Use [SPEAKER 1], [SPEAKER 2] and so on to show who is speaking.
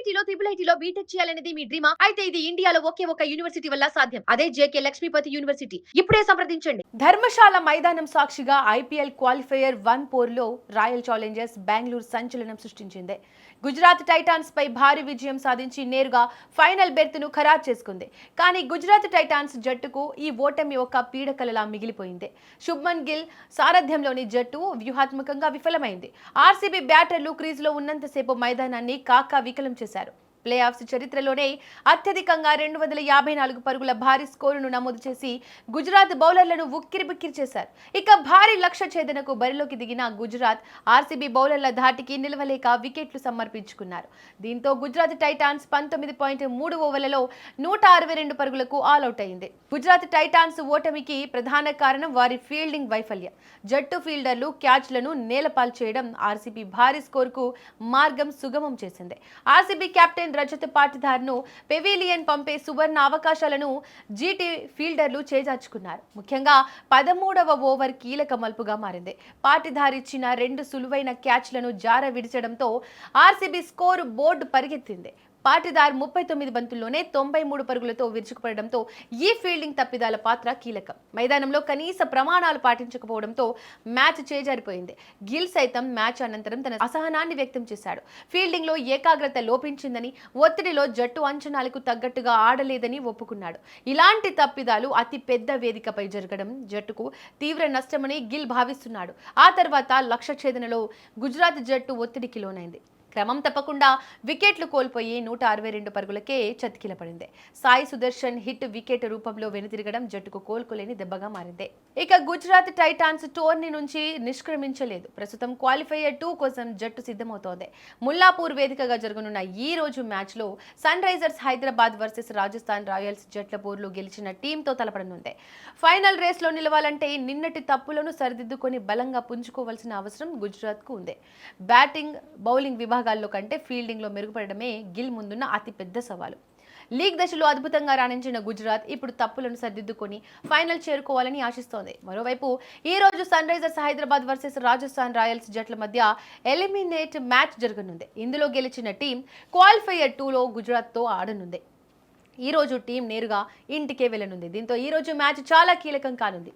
[SPEAKER 1] ఐఐటీలో ఐఐటీలో BTech చేయాలనేది మీ డ్రీమా? అయితే ఇది ఇండియాలో ఒకే ఒక యూనివర్సిటీ వల్ల సాధ్యం. అదే జేకే లక్ష్మీపతి యూనివర్సిటీ. ఇప్పుడే సంప్రదించండి.
[SPEAKER 2] ధర్మశాల మైదానం సాక్షిగా ఐపీఎల్ క్వాలిఫైయర్ 1 పోర్లో రాయల్ ఛాలెంజర్స్ బెంగళూరు సంచలనం సృష్టించింది. గుజరాత్ టైటాన్స్ పై భారీ విజయం సాధించి నేరుగా ఫైనల్ బెర్త్ను ఖరారు చేసుకుంది. కానీ గుజరాత్ టైటాన్స్ జట్టుకు ఈ ఓటమి ఒక పీడకలలా మిగిలిపోయింది. శుభ్మన్ గిల్ సారథ్యంలోని జట్టు వ్యూహాత్మకంగా విఫలమైంది. ఆర్సీబీ బ్యాటర్లు క్రీజులో ఉన్నంతసేపు మైదానాన్ని వికలం చేశారు. ప్లే ఆఫ్స్ చరిత్రలోనే అత్యధికంగా 254 పరుగుల భారీ స్కోరును నమోదు చేసి గుజరాత్ బౌలర్లను ఉక్కిరిబిక్కిరి చేశారు. ఇక భారీ లక్ష్య ఛేదనకు బరిలోకి దిగిన గుజరాత్ ఆర్సీబీ బౌలర్ల ధాటికి నిలవలేక వికెట్లు సమర్పించుకున్నారు. దీంతో గుజరాత్ టైటాన్స్ 19.3 ఓవర్లలో 162 పరుగులకు ఆల్అౌట్ అయింది. గుజరాత్ టైటాన్స్ ఓటమికి ప్రధాన కారణం వారి ఫీల్డింగ్ వైఫల్యం. జట్టు ఫీల్డర్లు క్యాచ్లను నేలపాలు చేయడం ఆర్సీబీ భారీ స్కోరుకు మార్గం సుగమం చేసింది. ఆర్సీబీ కెప్టెన్ రజత్ పాటిదార్ను పెవిలియన్ పంపే సువర్ణ అవకాశాలను జీటీ ఫీల్డర్లు చేజార్చుకున్నారు. ముఖ్యంగా 13వ ఓవర్ కీలక మలుపుగా మారింది. పాటిదార్ ఇచ్చిన 2 సులువైన క్యాచ్లను జార విడిచడంతో ఆర్సీబీ స్కోరు బోర్డు పరిగెత్తింది. పాటిదార్ 39 బంతుల్లోనే 93 పరుగులతో విరుచుకుపడడంతో ఈ ఫీల్డింగ్ తప్పిదాల పాత్ర కీలకం. మైదానంలో కనీస ప్రమాణాలు పాటించకపోవడంతో మ్యాచ్ చేజారిపోయింది. గిల్ సైతం మ్యాచ్ అనంతరం తన అసహనాన్ని వ్యక్తం చేశాడు. ఫీల్డింగ్లో ఏకాగ్రత లోపించిందని, ఒత్తిడిలో జట్టు అంచనాలకు తగ్గట్టుగా ఆడలేదని ఒప్పుకున్నాడు. ఇలాంటి తప్పిదాలు అతి పెద్ద వేదికపై జరగడం జట్టుకు తీవ్ర నష్టమని గిల్ భావిస్తున్నాడు. ఆ తర్వాత లక్ష్య ఛేదనలో గుజరాత్ జట్టు ఒత్తిడికి లోనైంది. క్రమం తప్పకుండా వికెట్లు కోల్పోయి 162 పరుగులకే చతికిలపడింది. సాయి సుదర్శన్ హిట్ వికెట్ రూపంలో వెనుతిరగడం జట్టుకు కోలుకోలేని దెబ్బగా మారింది. ఇక గుజరాత్ టైటాన్స్ టోర్నీ నుంచి నిష్క్రమించలేదు. ప్రస్తుతం క్వాలిఫైయర్ 2 కోసం జట్టు సిద్ధమవుతోంది. ముల్లాపూర్ వేదికగా జరగనున్న ఈ రోజు మ్యాచ్లో Sunrisers Hyderabad versus Rajasthan Royals జట్ల పోరులో గెలిచిన టీంతో తలపడనుంది. ఫైనల్ రేస్లో నిలవాలంటే నిన్నటి తప్పులను సరిదిద్దుకొని బలంగా పుంజుకోవాల్సిన అవసరం గుజరాత్కు ఉంది. బ్యాటింగ్, బౌలింగ్ విభాగాల్లో కంటే ఫీల్డింగ్లో మెరుగుపడడమే గిల్ ముందున్న అతిపెద్ద సవాలు. లీగ్ దశలో అద్భుతంగా రాణించిన గుజరాత్ ఇప్పుడు తప్పులను సరిదిద్దుకొని ఫైనల్ చేరుకోవాలని ఆశిస్తోంది. మరోవైపు ఈ రోజు Sunrisers Hyderabad versus Rajasthan Royals జట్ల మధ్య ఎలిమినేట్ మ్యాచ్ జరగనుంది. ఇందులో గెలిచిన టీం క్వాలిఫైయర్ 2లో గుజరాత్తో ఆడనుంది. ఈ రోజు టీం నేరుగా ఇంటికే వెళ్లనుంది. దీంతో ఈ రోజు మ్యాచ్ చాలా కీలకం కానుంది.